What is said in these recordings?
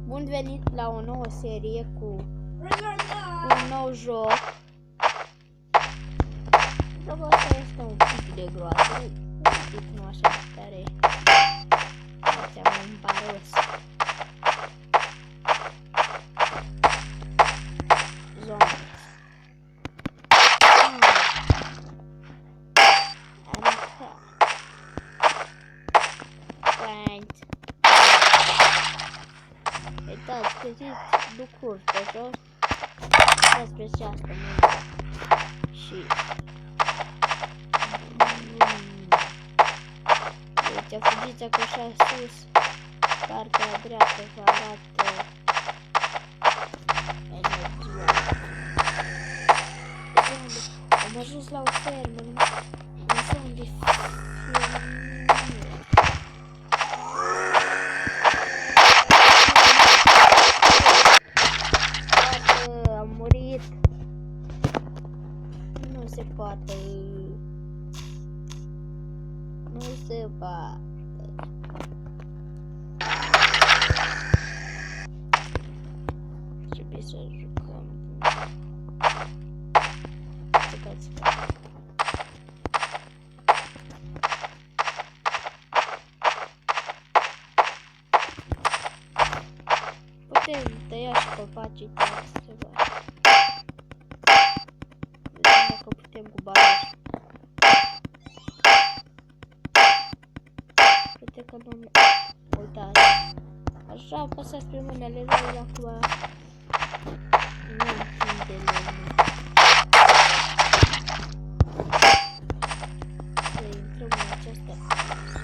Bun venit la o nouă serie cu un nou joc. Jocul ăsta este un pic de groază, un pic nu așa tare. Facem un baros. Zombies. Uitați, găsiți lucruri pe jos. Despre această mână. Și deci fugiți acolo sus. Partea dreaptă vă arată energia. Am ajuns la o fermă. Un zombie. Nu se poate. Nu se poate. Trebuie să jucăm. Putem tăia și copacii ca să văd. Dacă putem cu baraj. Uite că nu... Uitați. Așa apăsați pe mânele lui acum. Nu întinde lemne. Să intrăm în această casă.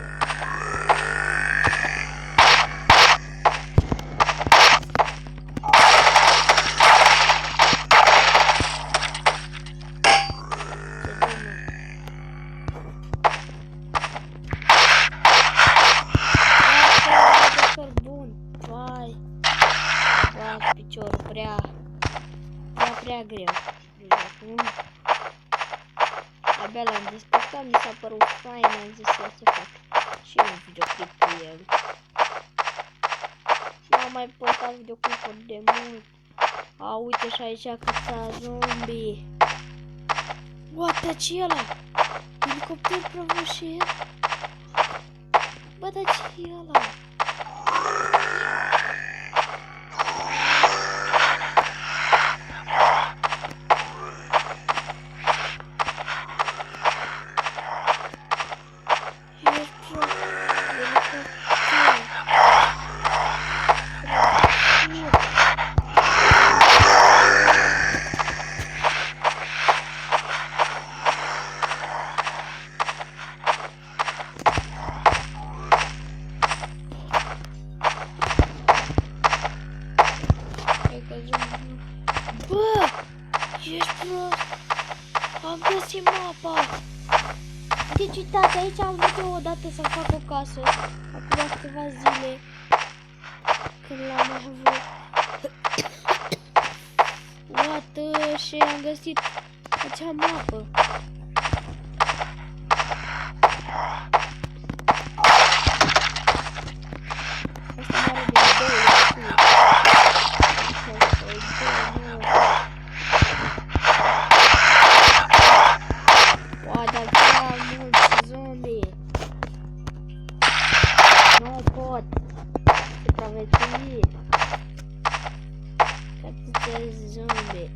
Piciorul prea greu. Abia l-am descărcat, mi s-a părut fain, am zis să fac și un videoclip cu el. N-am mai postat videoclipuri de mult. A, uite și aici câța zombie. What, dar ce-i ăla? Elicopter prăbușit? Bă, dar ce-i ăla? Bă, ești prost. Am găsit mapa. Deci uitați, aici am vrut eu odată să fac o casă. Acum câteva zile. Când l-am avut. What? Și am găsit acea mapă. Asta mare de 2. Wow, dar prea mulți zombie. Nu pot supraviețui. Atâția zombie.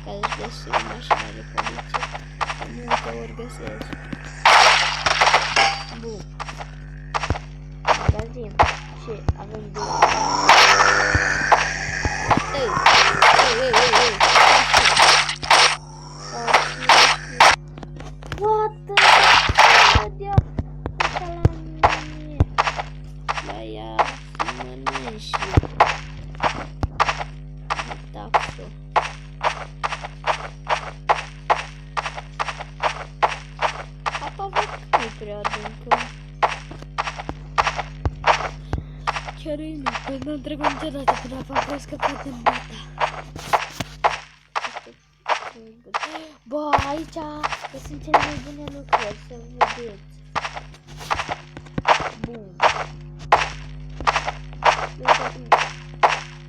Ca să găsim mașina de poliție. De multe ori găsesc. Bun. Magazin. Și avem două. What the fuck? Așa la mine. Ba ia să mănânci și eu. Taxo. Apa văd că nu-i prea adâncă. Chiar e nu, păi n-am trecut niciodată când apa a scăpat în beta. Bă, aici sunt cele mai bune lucruri, să vedeți. Bun.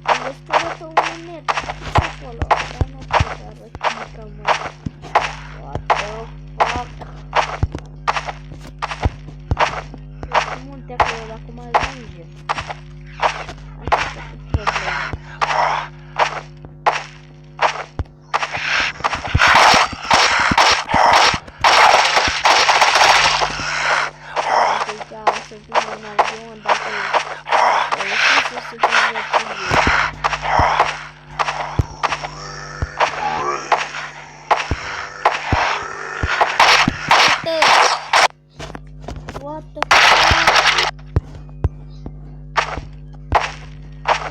Am găsit odată un net acolo, dar nu pot să arăt cum rămâne. What the fuck? Sunt multe acolo, dar cum ajunge? Asta a făcut problema. Să vină un avion, dacă lăsați să vină acolo. What the fuck?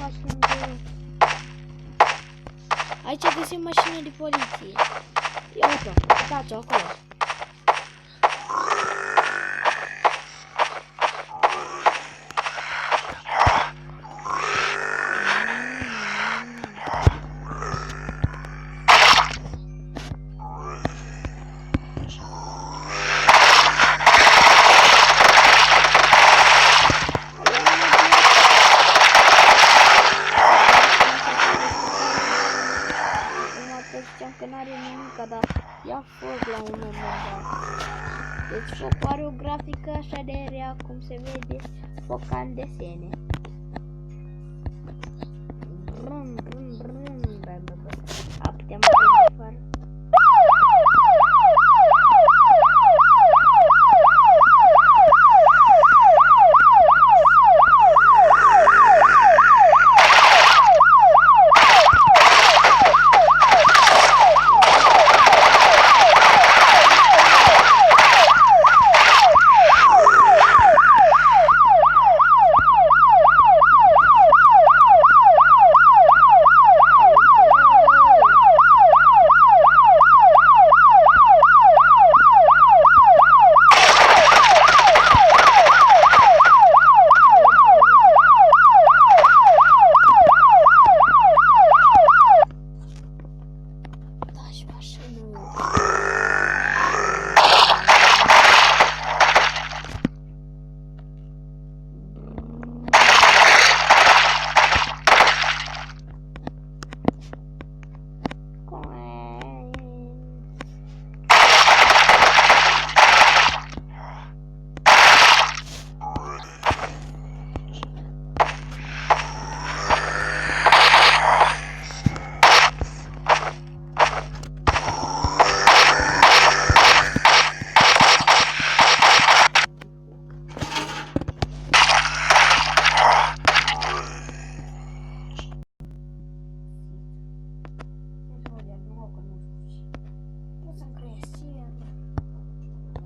Mașină de... Aici găsim mașină de poliție. Ia uite-o, uitați-o acolo. Că n-are nimica, dar ia foc la un moment dat. Deci focul are o grafică așa de rea, cum se vede, foc ca în desene. Brum, brum, brum, a, putem merge afară.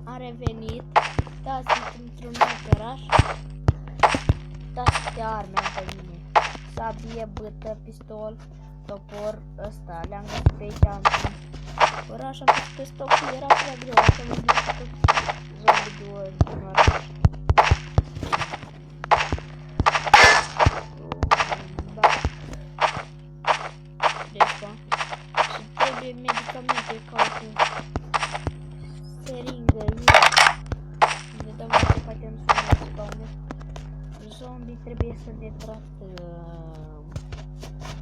Am revenit, da, sunt într-un operaș, da, de arme am pe mine, sabie, bâtă, pistol, topor, ăsta, le-am găsit pe aici într-un oraș, am pus pe stocul, era prea greu, să mă duc tot zombie de ori în oraș. Da. Deci, da, și trebuie medicamente ca cu seringă, ne dăm mai poate nu sunt spawner. Zombie trebuie să ne tratăm.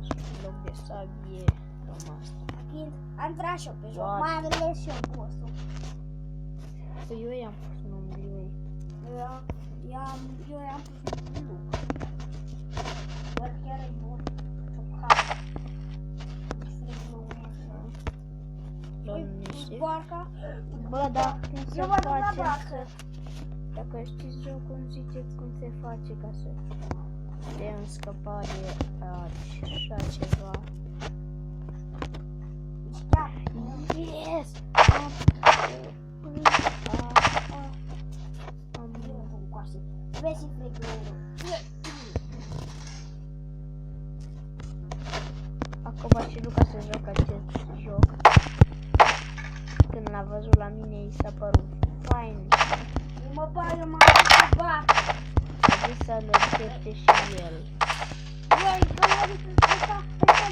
Și în loc de sabie, rămas. Am tras și eu pe joc, mai ales și eu boss-ul. Păi eu i-am pus numele ei. Eu i-am pus un loc. Doar chiar e bun. Cioccat. Barca. Bă, da, cum se Eu mă duc la face barcă. Dacă știți jocul, îmi ziceți cum se face ca să putem scăpa de așa ceva. Yes! Vezi frigiderul. Acum și Luca să joc acest joc. Când l-a văzut la mine, i s-a părut fain. Mă bagă mai cu barca. A zis să-l înțepte și el. Băi, ăsta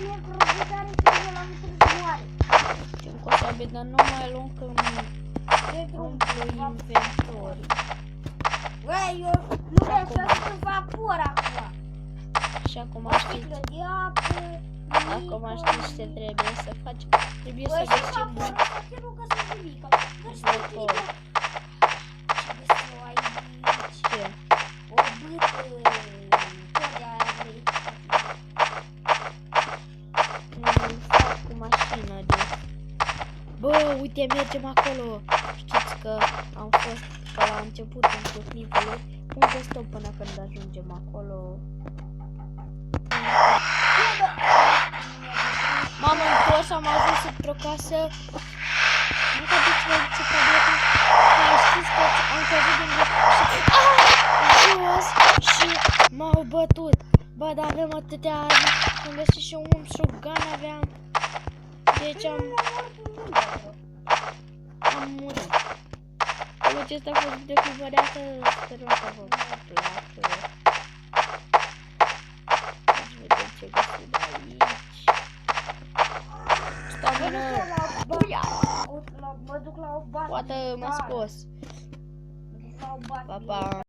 negru de care se la întârziare. Știm că o să abia, dar nu mai luăm când umplu inventorii. Băi, eu nu vreau să fac vapor acum. Și acum O știți, sticlă de apă. acum știți ce trebuie să facem. Trebuie să Băi, și găsim vaporul ăsta chiar nu găsesc nimic. Dar stai vapor. ce găsesc eu aici? Ce? O bâtă. Tot de aia vrei. Fac cu mașină de... Bă, uite, mergem acolo. Știți că am fost pe la începutul videoclipului. Unde stop până când ajungem acolo? M-am întors, am ajuns într-o casă. Nu că de ce tableta. Dar știți că am căzut din jos și m-au bătut. Bă, dar avem atâtea arme. Am găsit și un shotgun aveam. Deci am murit. Deci acesta a fost videoclipul de astăzi. Sperăm să vă placă. Deci vedem ce găsim aici. Stamina. Uia! Mă duc la o bază. Poate m-a scos. Mă duc la o bază. Pa, pa.